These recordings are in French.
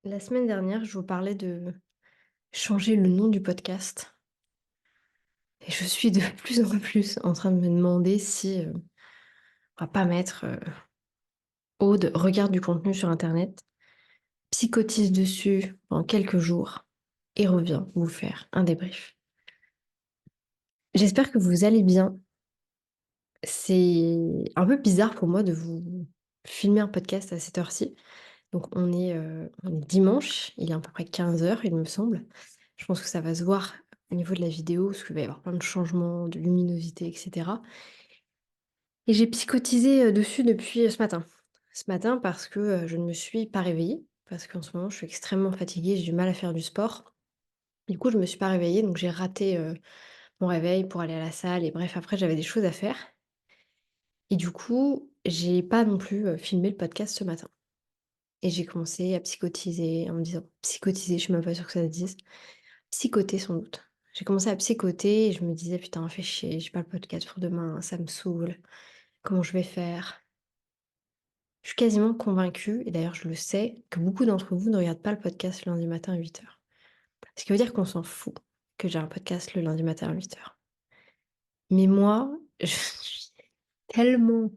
La semaine dernière, je vous parlais de changer le nom du podcast et je suis de plus en plus en train de me demander si, on va pas mettre, Aude regarde du contenu sur internet, psychotise dessus pendant quelques jours et revient vous faire un débrief. J'espère que vous allez bien. C'est un peu bizarre pour moi de vous filmer un podcast à cette heure-ci. Donc on est dimanche, il est à peu près 15 heures, il me semble. Je pense que ça va se voir au niveau de la vidéo, parce qu'il va y avoir plein de changements, de luminosité, et cetera. Et j'ai psychotisé, dessus depuis, ce matin. Ce matin parce que, je ne me suis pas réveillée, parce qu'en ce moment je suis extrêmement fatiguée, j'ai du mal à faire du sport. Du coup, je me suis pas réveillée, donc j'ai raté, mon réveil pour aller à la salle et bref, après j'avais des choses à faire et du coup, j'ai pas non plus, filmé le podcast ce matin. Et j'ai commencé à psychotiser en me disant psychotiser, je suis même pas sûre que ça se dise. Psychoter sans doute. J'ai commencé à psychoter et je me disais: «Putain, fais chier, j'ai pas le podcast pour demain, ça me saoule. Comment je vais faire?» Je suis quasiment convaincue, et d'ailleurs je le sais, que beaucoup d'entre vous ne regardent pas le podcast le lundi matin à 8 heures. Ce qui veut dire qu'on s'en fout que j'ai un podcast le lundi matin à 8 heures. Mais moi, je suis tellement,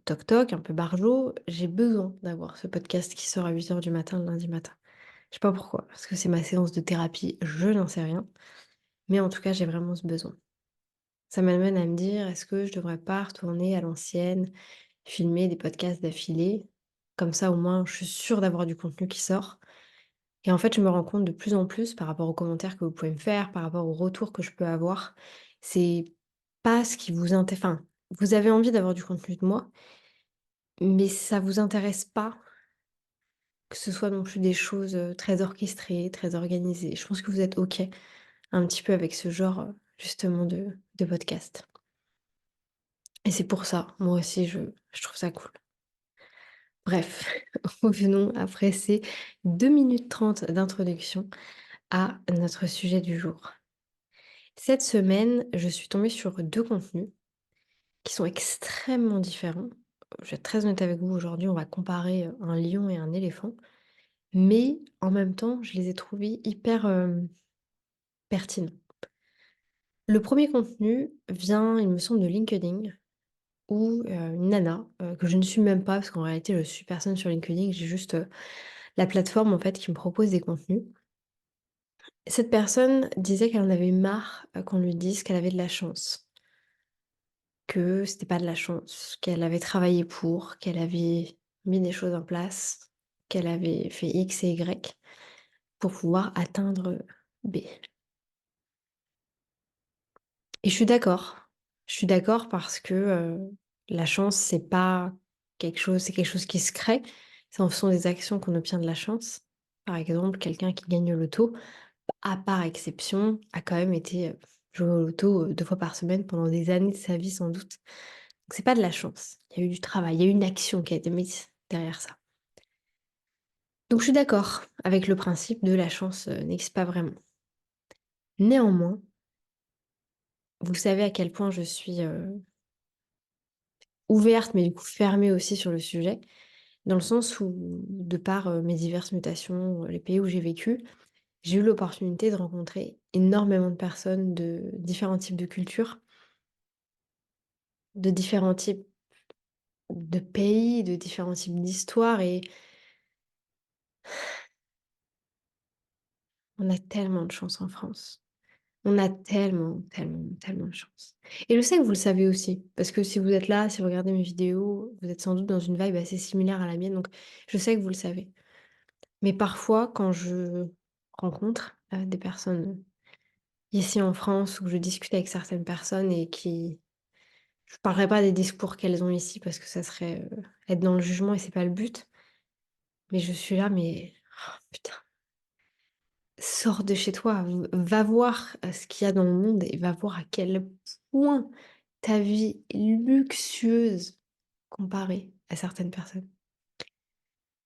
toc toc, un peu barjot, j'ai besoin d'avoir ce podcast qui sort à 8 heures du matin le lundi matin. Je sais pas pourquoi, parce que c'est ma séance de thérapie, je n'en sais rien, mais en tout cas, j'ai vraiment ce besoin. Ça m'amène à me dire: «Est-ce que je devrais pas retourner à l'ancienne, filmer des podcasts d'affilée?» Comme ça, au moins, je suis sûre d'avoir du contenu qui sort. Et en fait, je me rends compte de plus en plus par rapport aux commentaires que vous pouvez me faire, par rapport aux retours que je peux avoir, c'est pas ce qui vous inté enfin, vous avez envie d'avoir du contenu de moi, mais ça vous intéresse pas que ce soit non plus des choses, très orchestrées, très organisées. Je pense que vous êtes OK un petit peu avec ce genre, justement de podcast. Et c'est pour ça, moi aussi, je trouve ça cool. Bref, revenons après ces 2 minutes 30 d'introduction à notre sujet du jour. Cette semaine, je suis tombée sur 2 contenus qui sont extrêmement différents. Je vais être très honnête avec vous, aujourd'hui, on va comparer, un lion et un éléphant, mais en même temps, je les ai trouvés hyper, pertinents. Le premier contenu vient, il me semble, de LinkedIn où, une nana, que je ne suis même pas parce qu'en réalité je suis personne sur LinkedIn, j'ai juste, la plateforme en fait qui me propose des contenus. Cette personne disait qu'elle en avait marre, qu'on lui dise qu'elle avait de la chance, que c'était pas de la chance, qu'elle avait travaillé pour, qu'elle avait mis des choses en place, qu'elle avait fait X et Y pour pouvoir atteindre, B. Et je suis d'accord. Je suis d'accord parce que, la chance, c'est quelque chose qui se crée. C'est en faisant des actions qu'on obtient de la chance. Par exemple, quelqu'un qui gagne au loto, à part exception, a quand même été, jouer au loto, 2 fois par semaine pendant des années de sa vie sans doute. Donc c'est pas de la chance. Il y a eu du travail, il y a eu une action qui a été mise derrière ça. Donc je suis d'accord avec le principe de la chance, n'existe pas vraiment. Néanmoins, vous savez à quel point je suis, ouverte, mais du coup fermée aussi sur le sujet, dans le sens où, de par, mes diverses mutations, les pays où j'ai vécu, j'ai eu l'opportunité de rencontrer énormément de personnes de différents types de cultures, de différents types de pays, de différents types d'histoires et on a tellement de chance en France. On a tellement, tellement, tellement de chance. Et je sais que vous le savez aussi, parce que si vous êtes là, si vous regardez mes vidéos, vous êtes sans doute dans une vibe assez similaire à la mienne, donc je sais que vous le savez. Mais parfois, quand je rencontre, des personnes ici en France, où je discute avec certaines personnes et qui je parlerai pas des discours qu'elles ont ici parce que ça serait, être dans le jugement et c'est pas le but. Mais je suis là, mais oh putain, sors de chez toi, va voir, ce qu'il y a dans le monde et va voir à quel point ta vie est luxueuse comparée à certaines personnes.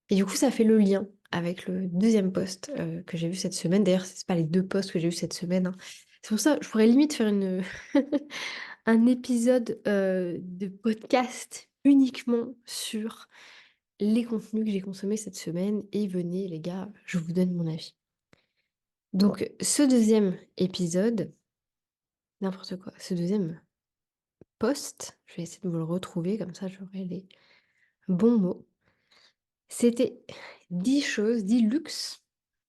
Et du coup, ça fait le lien avec le deuxième post, que j'ai vu cette semaine. D'ailleurs, c'est pas les 2 posts que j'ai vus cette semaine, hein. C'est pour ça, je pourrais limite faire une un épisode, de podcast uniquement sur les contenus que j'ai consommés cette semaine et venez les gars, je vous donne mon avis. Donc ce deuxième épisode, n'importe quoi, ce deuxième post, je vais essayer de vous le retrouver comme ça j'aurai les bons mots. C'était 10 choses, 10 luxes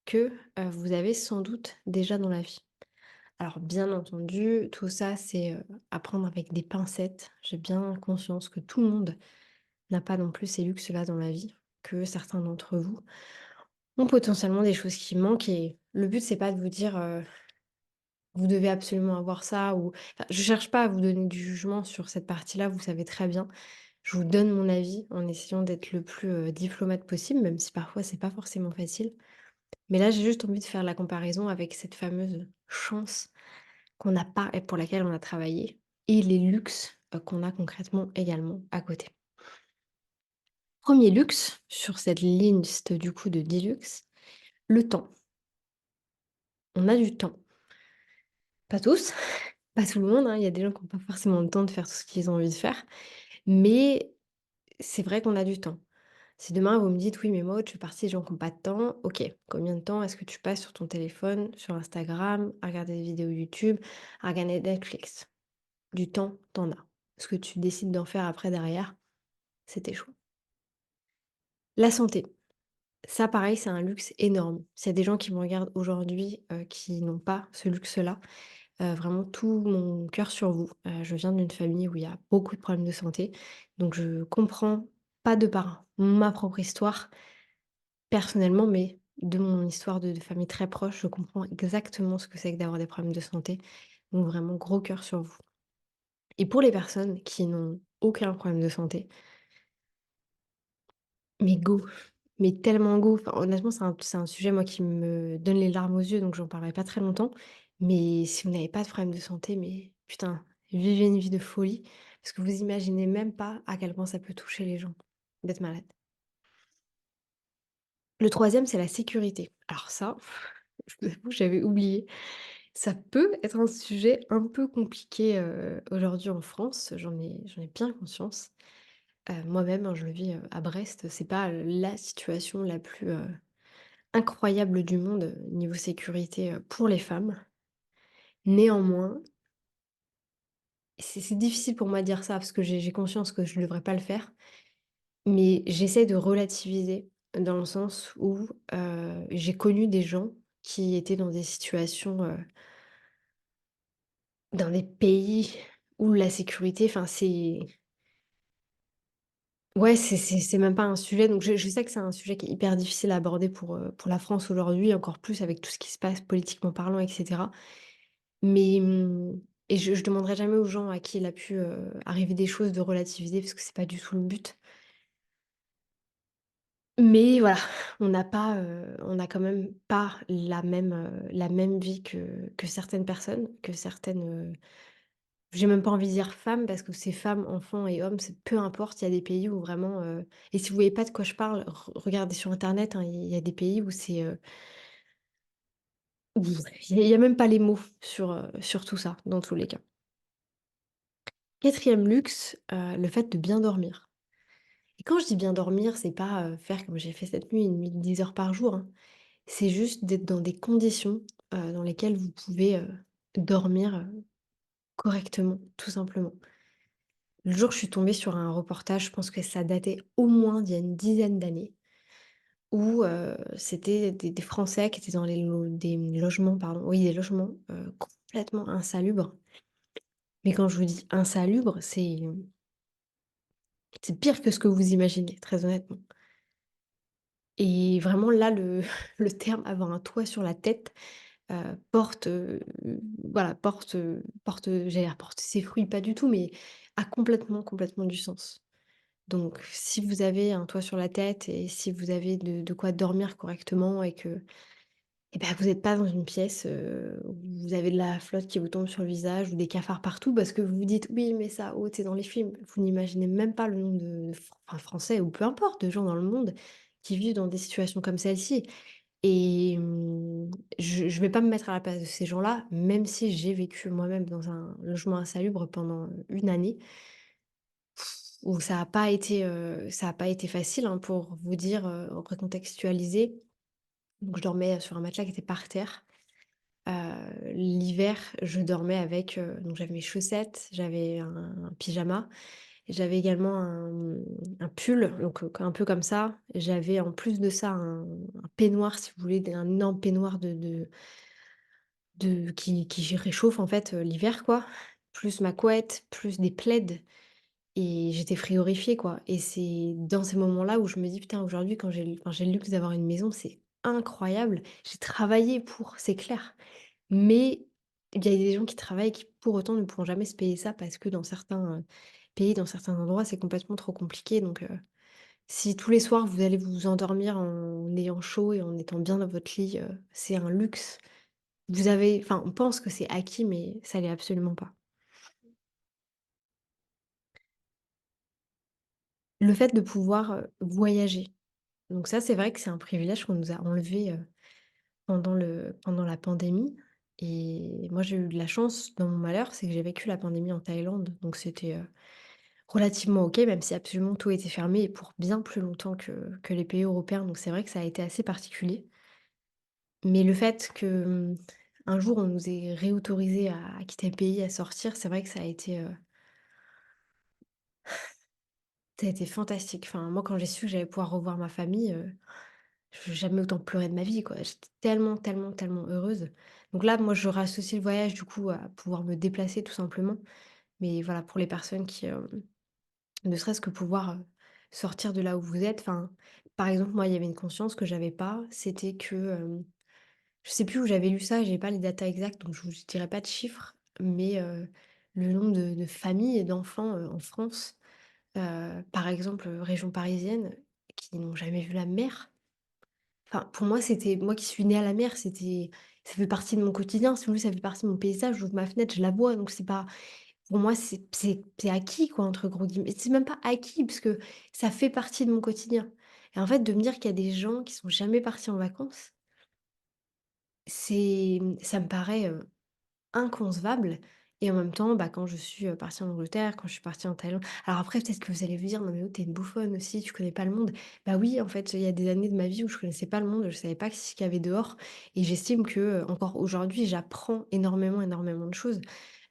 que, vous avez sans doute déjà dans la vie. Alors bien entendu, tout ça c'est, à prendre avec des pincettes. J'ai bien conscience que tout le monde n'a pas non plus ces luxes-là dans la vie, que certains d'entre vous ont potentiellement des choses qui manquent et le but c'est pas de vous dire, «Vous devez absolument avoir ça» ou enfin, je cherche pas à vous donner du jugement sur cette partie-là, vous savez très bien. Je vous donne mon avis en essayant d'être le plus, diplomate possible, même si parfois c'est pas forcément facile. Mais là, j'ai juste envie de faire la comparaison avec cette fameuse chance qu'on n'a pas et pour laquelle on a travaillé et les luxes, qu'on a concrètement également à côté. Premier luxe sur cette liste du coup de 10 luxes, le temps. On a du temps. Pas tous, pas tout le monde, hein, il y a des gens qui ont pas forcément le temps de faire tout ce qu'ils ont envie de faire, mais c'est vrai qu'on a du temps. Si demain vous me dites: «Oui, mais moi, je fais partie des gens qui ont pas de temps», OK. Combien de temps est-ce que tu passes sur ton téléphone, sur Instagram, à regarder des vidéos YouTube, à regarder Netflix? Du temps, t'en as. Ce que tu décides d'en faire après derrière, c'est tes choix. La santé, ça pareil, c'est un luxe énorme. S'il y a des gens qui me regardent aujourd'hui, qui n'ont pas ce luxe-là, vraiment tout mon cœur sur vous. Je viens d'une famille où il y a beaucoup de problèmes de santé, donc je comprends, pas de par ma propre histoire personnellement, mais de mon histoire de famille très proche, je comprends exactement ce que c'est que d'avoir des problèmes de santé, donc vraiment gros cœur sur vous. Et pour les personnes qui n'ont aucun problème de santé, mais go! Mais tellement go! Enfin, honnêtement, c'est un sujet, moi, qui me donne les larmes aux yeux, donc j'en parlerai pas très longtemps. Mais si vous n'avez pas de problème de santé, mais putain, vivez une vie de folie, parce que vous imaginez même pas à quel point ça peut toucher les gens, d'être malade. Le troisième, c'est la sécurité. Alors ça, je vous avoue, j'avais oublié. Ça peut être un sujet un peu compliqué, aujourd'hui en France, j'en ai bien conscience. Moi-même, hein, je le vis, à Brest, c'est pas, la situation la plus, incroyable du monde, niveau sécurité, pour les femmes. Néanmoins, c'est difficile pour moi de dire ça parce que j'ai conscience que je ne devrais pas le faire, mais j'essaie de relativiser dans le sens où, j'ai connu des gens qui étaient dans des situations, dans des pays où la sécurité, enfin, c'est ouais, c'est même pas un sujet, donc je sais que c'est un sujet qui est hyper difficile à aborder pour la France aujourd'hui, encore plus avec tout ce qui se passe politiquement parlant et cetera. Mais, et je demanderai jamais aux gens à qui il a pu, arriver des choses de relativiser parce que c'est pas du tout le but. Mais voilà, on n'a quand même pas la même vie que certaines personnes, que certaines, j'ai même pas envie de dire femmes parce que c'est femmes, enfants et hommes, c'est peu importe, il y a des pays où vraiment, et si vous voyez pas de quoi je parle, regardez sur internet, hein, il y a des pays où c'est, où il y a même pas les mots sur tout ça, dans tous les cas. Quatrième luxe, le fait de bien dormir. Et quand je dis bien dormir, c'est pas, faire comme j'ai fait cette nuit, une nuit de 10 heures par jour, hein. C'est juste d'être dans des conditions, dans lesquelles vous pouvez, dormir, correctement, tout simplement. Le jour, je suis tombée sur un reportage, je pense que ça datait au moins d'il y a une dizaine d'années, où, c'était des Français qui étaient dans des logements, pardon, oui, des logements, complètement insalubres. Mais quand je vous dis insalubre, c'est pire que ce que vous imaginez, très honnêtement. Et vraiment là, le terme «avoir un toit sur la tête», porte, voilà, j'allais dire porte ses fruits, pas du tout, mais a complètement, complètement du sens. Donc si vous avez un toit sur la tête et si vous avez de quoi dormir correctement et que, et ben, vous n'êtes pas dans une pièce, où vous avez de la flotte qui vous tombe sur le visage ou des cafards partout parce que vous vous dites: «Oui, mais ça, oh, c'est dans les films». Vous n'imaginez même pas le nombre de enfin, Français ou peu importe, de gens dans le monde qui vivent dans des situations comme celle-ci. Et je vais pas me mettre à la place de ces gens-là, même si j'ai vécu moi-même dans un logement insalubre pendant une année. où ça a pas été facile, hein, pour vous dire, recontextualiser. Donc je dormais sur un matelas qui était par terre. L'hiver, je dormais avec, donc j'avais mes chaussettes, j'avais un pyjama, j'avais également un pull, donc un peu comme ça. J'avais en plus de ça un peignoir, si vous voulez, un énorme peignoir qui réchauffe en fait, l'hiver quoi, plus ma couette, plus des plaids et j'étais frigorifiée quoi et c'est dans ces moments-là où je me dis: «Putain aujourd'hui quand j'ai le luxe d'avoir une maison, c'est incroyable». J'ai travaillé pour, c'est clair, mais il y a des gens qui travaillent qui pour autant ne pourront jamais se payer ça parce que dans certains, pays, dans certains endroits, c'est complètement trop compliqué donc si tous les soirs vous allez vous endormir en ayant chaud et en étant bien dans votre lit, c'est un luxe. Vous avez enfin, on pense que c'est acquis, mais ça l'est absolument pas. Le fait de pouvoir, voyager, donc ça, c'est vrai que c'est un privilège qu'on nous a enlevé, pendant la pandémie et moi, j'ai eu de la chance dans mon malheur, c'est que j'ai vécu la pandémie en Thaïlande, donc c'était, relativement OK, même si absolument tout était fermé et pour bien plus longtemps que les pays européens, donc c'est vrai que ça a été assez particulier. Mais le fait que, un jour, on nous ait réautorisés à quitter le pays, à sortir, c'est vrai que ça a été fantastique. Enfin, moi, quand j'ai su que j'allais pouvoir revoir ma famille, j'ai jamais autant pleuré de ma vie, quoi. J'étais tellement, tellement, tellement heureuse. Donc là, moi, je rassocie le voyage, du coup, à pouvoir me déplacer, tout simplement. Mais voilà, pour les personnes qui, ne serait-ce que pouvoir, sortir de là où vous êtes, enfin, par exemple, moi, il y avait une conscience que j'avais pas, c'était que, je sais plus où j'avais lu ça, j'ai pas les datas exactes, donc je vous dirai pas de chiffres, mais, le nombre de familles et d'enfants, en France, par exemple, région parisienne, qui n'ont jamais vu la mer. Enfin, pour moi, c'était moi qui suis née à la mer, ça fait partie de mon quotidien. Si vous voulez, ça fait partie de mon paysage. J'ouvre ma fenêtre, je la vois, donc c'est pas pour moi, c'est «acquis» quoi, entre gros guillemets. C'est même pas acquis parce que ça fait partie de mon quotidien et en fait, de me dire qu'il y a des gens qui sont jamais partis en vacances, ça me paraît, inconcevable et en même temps, bah, quand je suis, partie en Angleterre, quand je suis partie en Thaïlande alors après peut-être que vous allez vous dire: «Non mais oh, tu une bouffonne aussi, tu connais pas le monde». Bah oui, en fait, il y a des années de ma vie où je connaissais pas le monde, je savais pas ce qu'il y avait dehors et j'estime que, encore aujourd'hui, j'apprends énormément, énormément de choses.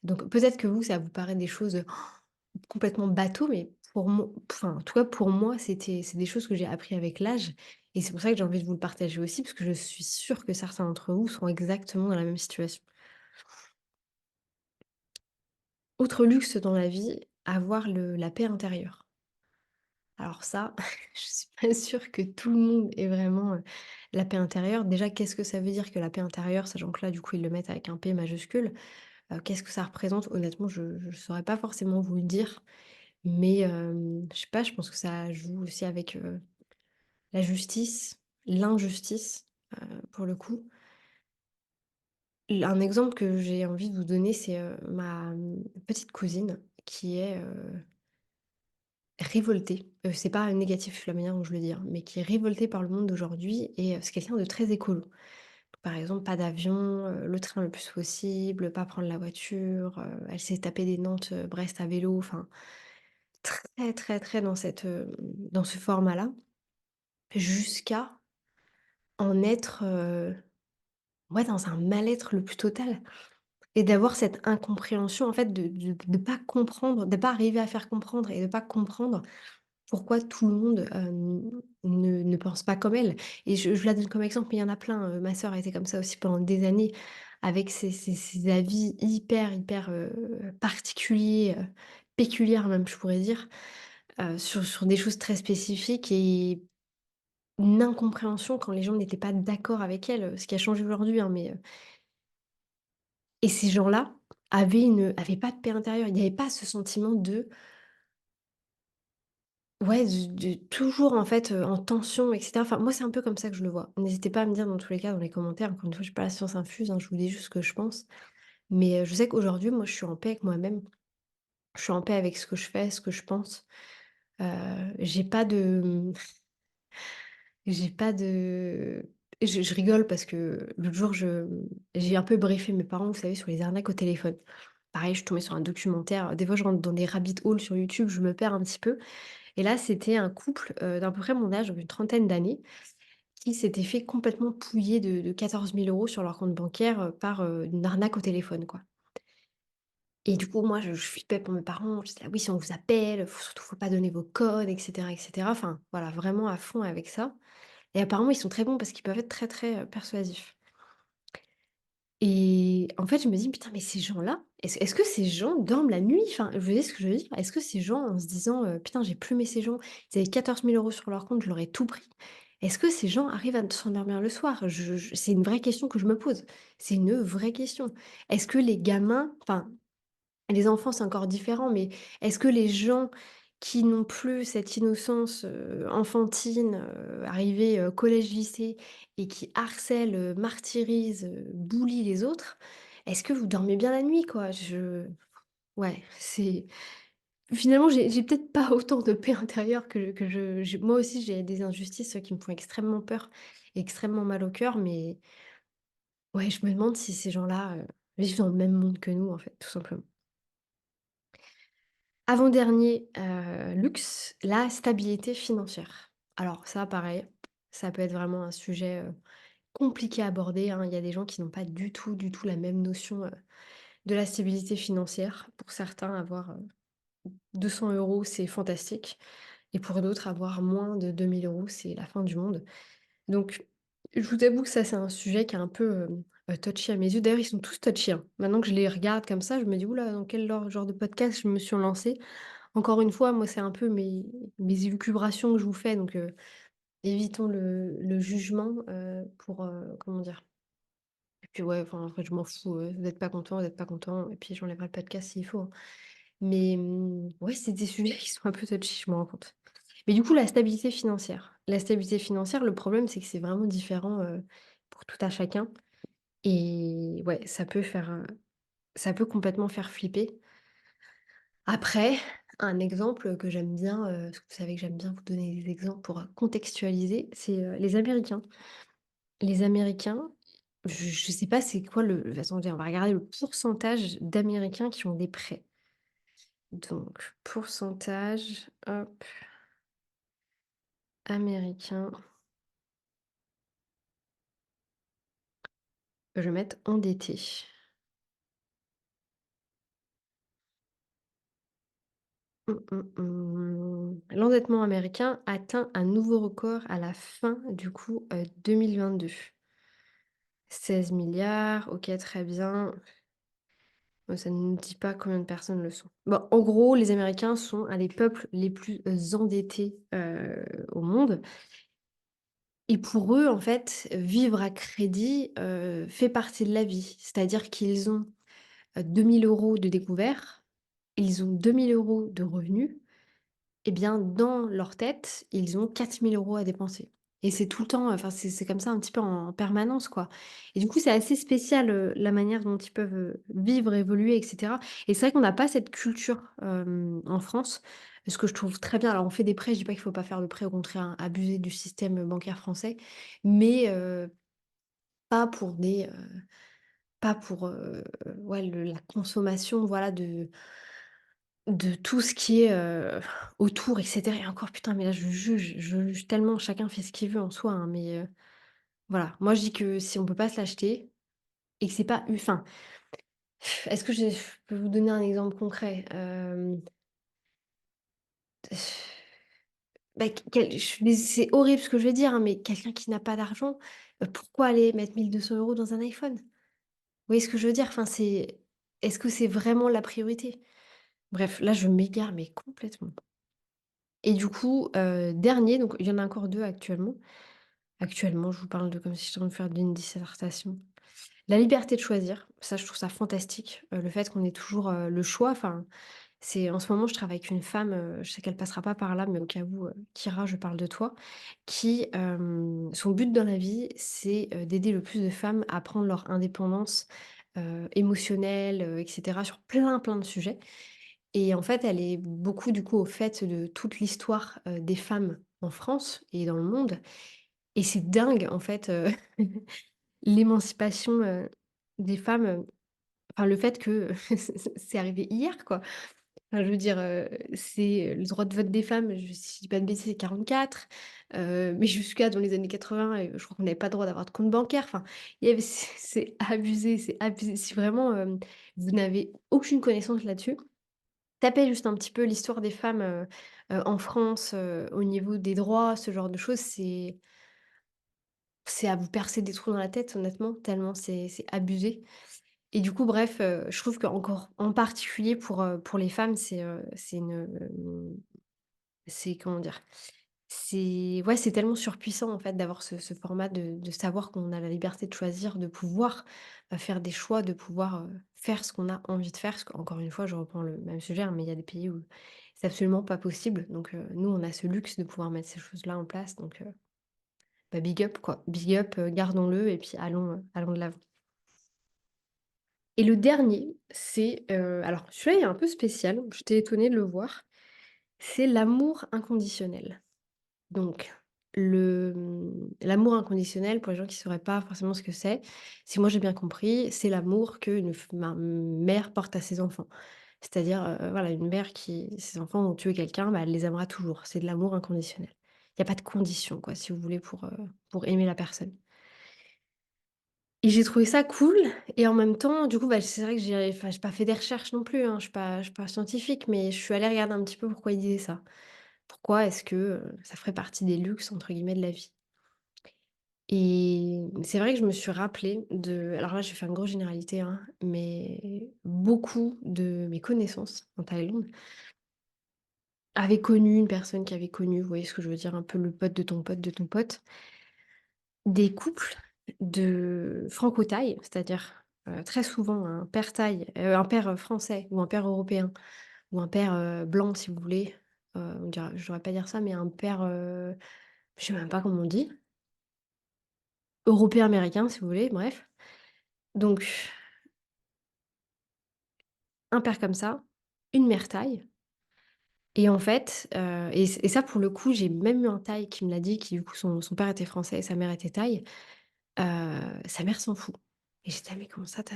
Donc peut-être que vous, ça vous paraît des choses, complètement bateau, mais pour moi enfin, en tout cas pour moi, c'est des choses que j'ai appris avec l'âge et c'est pour ça que j'ai envie de vous le partager aussi parce que je suis sûre que certains d'entre vous sont exactement dans la même situation. Autre luxe dans la vie, avoir la paix intérieure. Alors ça, je suis pas sûre que tout le monde ait vraiment, la paix intérieure. Déjà, qu'est-ce que ça veut dire que la paix intérieure? Sachant que là, du coup, ils le mettent avec un P majuscule. Qu'est-ce que ça représente? Honnêtement, je saurais pas forcément vous le dire. Mais, je sais pas, je pense que ça joue aussi avec, la justice, l'injustice, pour le coup. Un exemple que j'ai envie de vous donner, c'est, ma, petite cousine qui est, révoltée, c'est pas négatif la manière dont je le dis, hein, mais qui est révoltée par le monde d'aujourd'hui et c'est quelqu'un de très écolo. Par exemple, pas d'avion, le train le plus possible, pas prendre la voiture, elle s'est tapé des Nantes, Brest à vélo, enfin très, très, très dans dans ce format-là, jusqu'à en être, ouais, dans un mal-être le plus total et d'avoir cette incompréhension en fait de pas comprendre, de pas arriver à faire comprendre et de pas comprendre pourquoi tout le monde, ne pense pas comme elle et je la donne comme exemple, mais il y en a plein, ma sœur a été comme ça aussi pendant des années avec ses avis hyper, hyper, particuliers, péculières même je pourrais dire, sur des choses très spécifiques et une incompréhension quand les gens n'étaient pas d'accord avec elle, ce qui a changé aujourd'hui, hein, mais, et ces gens-là avaient pas de paix intérieure. Il n'y avait pas ce sentiment de ouais, de toujours en fait, en tension et cetera. Enfin, moi, c'est un peu comme ça que je le vois. N'hésitez pas à me dire dans tous les cas dans les commentaires. Encore une fois, je suis pas la science infuse, hein, je vous dis juste ce que je pense. Mais, je sais qu'aujourd'hui, moi, je suis en paix avec moi-même. Je suis en paix avec ce que je fais, ce que je pense. Heu, j'ai pas de, j'ai pas de je rigole parce que l'autre jour, j'ai un peu briefé mes parents, vous savez, sur les arnaques au téléphone. pareil, je suis tombée sur un documentaire, des fois je rentre dans des rabbit holes sur YouTube, je me perds un petit peu et là, c'était un couple, d'à peu près mon âge, donc une trentaine d'années, qui s'était fait complètement pouiller de 14 000 € sur leur compte bancaire, par, une arnaque au téléphone, quoi. Et du coup, moi, je flippais pour mes parents, j'étais là: «Oui, si on vous appelle, faut pas donner vos codes et cetera et cetera». Enfin, voilà, vraiment à fond avec ça et apparemment, ils sont très bons parce qu'ils peuvent être très, très, persuasifs et en fait, je me dis: «Putain, mais ces gens-là, est-ce que ces gens dorment la nuit?» Enfin, vous voyez ce que je veux dire? Est-ce que ces gens, en se disant, «Putain, j'ai plumé ces gens, ils avaient 14 000 € sur leur compte, je leur ai tout pris». Est-ce que ces gens arrivent à s'endormir le soir? Je c'est une vraie question que je me pose. C'est une vraie question. Est-ce que les gamins enfin, les enfants, c'est encore différent, mais est-ce que les gens qui n'ont plus cette innocence, enfantine, arrivés, collège, lycée et qui harcèlent, martyrisent, bullient les autres, est-ce que vous dormez bien la nuit, quoi? Ouais, c'est finalement, j'ai peut-être pas autant de paix intérieure que je moi aussi, j'ai des injustices, qui me font extrêmement peur, extrêmement mal au cœur, mais ouais, je me demande si ces gens-là, vivent dans le même monde que nous, en fait, tout simplement. Avant-dernier, luxe, la stabilité financière. Alors ça, pareil, ça peut être vraiment un sujet, compliqué à aborder, hein. Il y a des gens qui n'ont pas du tout, du tout la même notion, de la stabilité financière. Pour certains, avoir, 200 € c'est fantastique et pour d'autres, avoir moins de 2 000 €, c'est la fin du monde. Donc, je vous avoue que ça, c'est un sujet qui est un peu, touchy à mes yeux. D'ailleurs, ils sont tous touchy, hein. Maintenant que je les regarde comme ça, je me dis: «Ouh là, dans quel genre de podcast je me suis lancée?» Encore une fois, moi, c'est un peu mes élucubrations que je vous fais, donc évitons le jugement, pour, comment dire? Et puis ouais, enfin, après je m'en fous, vous êtes pas content et puis j'enlèverai le podcast s'il faut, hein. Mais ouais, c'est des sujets qui sont un peu touchy, je me rends compte. Mais du coup, la stabilité financière. La stabilité financière, le problème, c'est que c'est vraiment différent, pour tout à chacun et ouais, ça peut complètement faire flipper. Après, un exemple que j'aime bien, parce que vous savez que j'aime bien vous donner des exemples pour, contextualiser, c'est, les Américains. Les Américains, je sais pas c'est quoi attendez, on va regarder le pourcentage d'Américains qui ont des prêts. Donc pourcentage, hop, américains, je vais mettre endettés. L'endettement américain atteint un nouveau record à la fin du coup, 2022. 16 000 000 OK, très bien. Ça ne nous dit pas combien de personnes le sont. Bon, en gros, les Américains sont un des peuples les plus, endettés, au monde et pour eux, en fait, vivre à crédit, fait partie de la vie. C'est-à-dire qu'ils ont, 2 000 € de découvert, ils ont 2 000 € de revenus. Eh bien, dans leur tête, ils ont 4 000 € à dépenser et c'est tout le temps, enfin, c'est comme ça un petit peu en permanence, quoi et du coup, c'est assez spécial, la manière dont ils peuvent, vivre, évoluer et cetera et c'est vrai qu'on n'a pas cette culture, en France, ce que je trouve très bien. Alors, on fait des prêts, je dis pas qu'il faut pas faire de prêts, au contraire, hein, abuser du système, bancaire français, mais pas pour pas pour, ouais, la consommation, voilà, de tout ce qui est, autour et cetera et encore putain, mais là je juge tellement, chacun fait ce qu'il veut en soi, hein, mais voilà. Moi je dis que si on peut pas se l'acheter et que c'est pas enfin, est-ce que je peux vous donner un exemple concret? Bah, quel je suis dés c'est horrible ce que je vais dire, hein, mais quelqu'un qui n'a pas d'argent, pourquoi aller mettre 1 200 € dans un iPhone? Vous voyez ce que je veux dire? Enfin, c'est est-ce que c'est vraiment la priorité? Bref, là je m'égare mais complètement. Et du coup, dernier, donc il y en a encore 2 actuellement. Actuellement, je vous parle de comme si j'étais en train de faire d'une dissertation. La liberté de choisir, ça je trouve ça fantastique, le fait qu'on ait toujours, le choix, enfin, c'est en ce moment je travaille avec une femme, je sais qu'elle passera pas par là, mais au cas où, Kira, je parle de toi, qui, son but dans la vie, c'est, d'aider le plus de femmes à prendre leur indépendance, émotionnelle, et cetera, sur plein, plein de sujets. Et en fait, elle est beaucoup du coup au fait de toute l'histoire, des femmes en France et dans le monde et c'est dingue en fait, l'émancipation, des femmes, enfin le fait que c'est arrivé hier, quoi. Enfin, je veux dire, c'est le droit de vote des femmes, si je dis pas de bêtises, c'est 44, mais jusqu'à dans les années 80, je crois qu'on n'avait pas le droit d'avoir de compte bancaire. Enfin, il y avait c'est abusé, c'est abusé. Si vraiment, vous n'avez aucune connaissance là-dessus, tapez juste un petit peu l'histoire des femmes, en France, au niveau des droits, ce genre de choses, c'est à vous percer des trous dans la tête honnêtement, tellement c'est abusé. Et du coup, bref, je trouve qu'encore en particulier pour les femmes, c'est une, c'est comment dire? C'est ouais, c'est tellement surpuissant en fait d'avoir ce format de savoir qu'on a la liberté de choisir, de pouvoir, faire des choix, de pouvoir, faire ce qu'on a envie de faire. Parce qu'encore une fois, je reprends le même sujet, hein, mais il y a des pays où c'est absolument pas possible. Donc, nous, on a ce luxe de pouvoir mettre ces choses-là en place. Donc, bah, big up quoi. Big up, gardons-le et puis allons de l'avant. Et le dernier, c'est, alors celui-là, il est un peu spécial, j'étais étonnée de le voir, c'est l'amour inconditionnel. Donc l'amour inconditionnel, pour les gens qui ne sauraient pas forcément ce que c'est, si moi j'ai bien compris, c'est l'amour qu'une mère porte à ses enfants. C'est-à-dire, voilà, une mère qui ses enfants ont tué quelqu'un, bah, elle les aimera toujours. C'est de l'amour inconditionnel. Il y a pas de condition quoi, si vous voulez, pour aimer la personne. Et j'ai trouvé ça cool et en même temps, du coup, bah, c'est vrai que j'ai pas fait des recherches non plus, hein, je suis pas scientifique, mais je suis allée regarder un petit peu pourquoi il disait ça. Pourquoi est-ce que, ça ferait partie des «luxes» entre guillemets de la vie? Et c'est vrai que je me suis rappelée de alors là, je vais faire une grosse généralité, hein, mais beaucoup de mes connaissances en Thaïlande avaient connu une personne qui avait connu, vous voyez ce que je veux dire? Un peu le pote de ton pote de ton pote. Des couples de franco-thaï, c'est-à-dire, très souvent un père, français ou un père européen ou un père, blanc si vous voulez, on dira je devrais pas dire ça, mais un père, je sais même pas comment on dit, européen-américain si vous voulez, bref. Donc un père comme ça, une mère thaï et en fait, et ça pour le coup, j'ai même eu un thaï qui me l'a dit, qui du coup son père était français et sa mère était thaï, sa mère s'en fout et j'étais: «Ah mais comment ça ta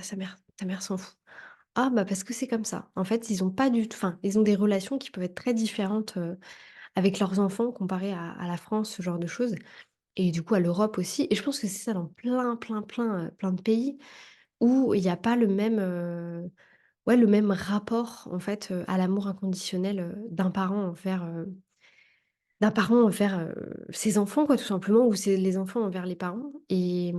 mère s'en fout?» «Ah bah parce que c'est comme ça». En fait, ils ont pas du tout enfin, ils ont des relations qui peuvent être très différentes, avec leurs enfants comparées à la France, ce genre de choses et du coup à l'Europe aussi et je pense que c'est ça dans plein, plein, plein, plein de pays où il y a pas le même, ouais, le même rapport en fait, à l'amour inconditionnel, d'un parent envers ses enfants quoi, tout simplement ou c'est les enfants envers les parents et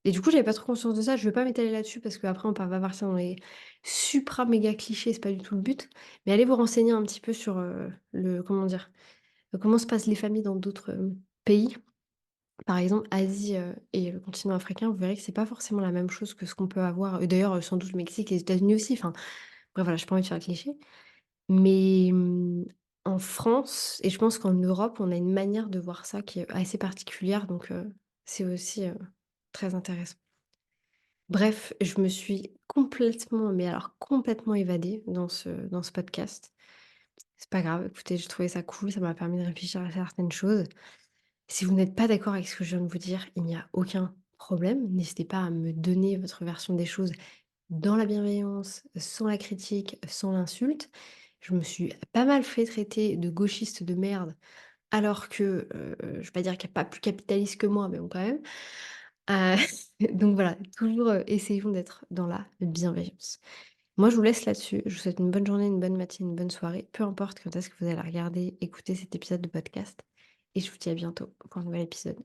du coup, j'avais pas trop conscience de ça. Je vais pas m'étaler là-dessus parce qu'après va partir dans les supra méga clichés, c'est pas du tout le but. Mais allez vous renseigner un petit peu sur, le comment dire? Comment se passent les familles dans d'autres, pays. Par exemple, Asie, et le continent africain, vous verrez que c'est pas forcément la même chose que ce qu'on peut avoir et d'ailleurs, sans doute le Mexique et les États-Unis aussi, enfin, bref, voilà, j'ai pas envie de faire un cliché. Mais, en France et je pense qu'en Europe, on a une manière de voir ça qui est assez particulière donc, c'est aussi, très intéressant. Bref, je me suis complètement, mais alors complètement évadée dans ce podcast. C'est pas grave, écoutez, j'ai trouvé ça cool, ça m'a permis de réfléchir à certaines choses. Si vous n'êtes pas d'accord avec ce que je viens de vous dire, il n'y a aucun problème. N'hésitez pas à me donner votre version des choses dans la bienveillance, sans la critique, sans l'insulte. Je me suis pas mal fait traiter de gauchiste de merde, alors que, je vais pas dire qu'il y a pas plus capitaliste que moi, mais bon quand même. Heu, donc voilà, toujours, essayons d'être dans la bienveillance. Moi, je vous laisse là-dessus. Je vous souhaite une bonne journée, une bonne matinée, une bonne soirée, peu importe quand est-ce que vous allez regarder, écouter cet épisode de podcast et je vous dis à bientôt pour un nouvel épisode.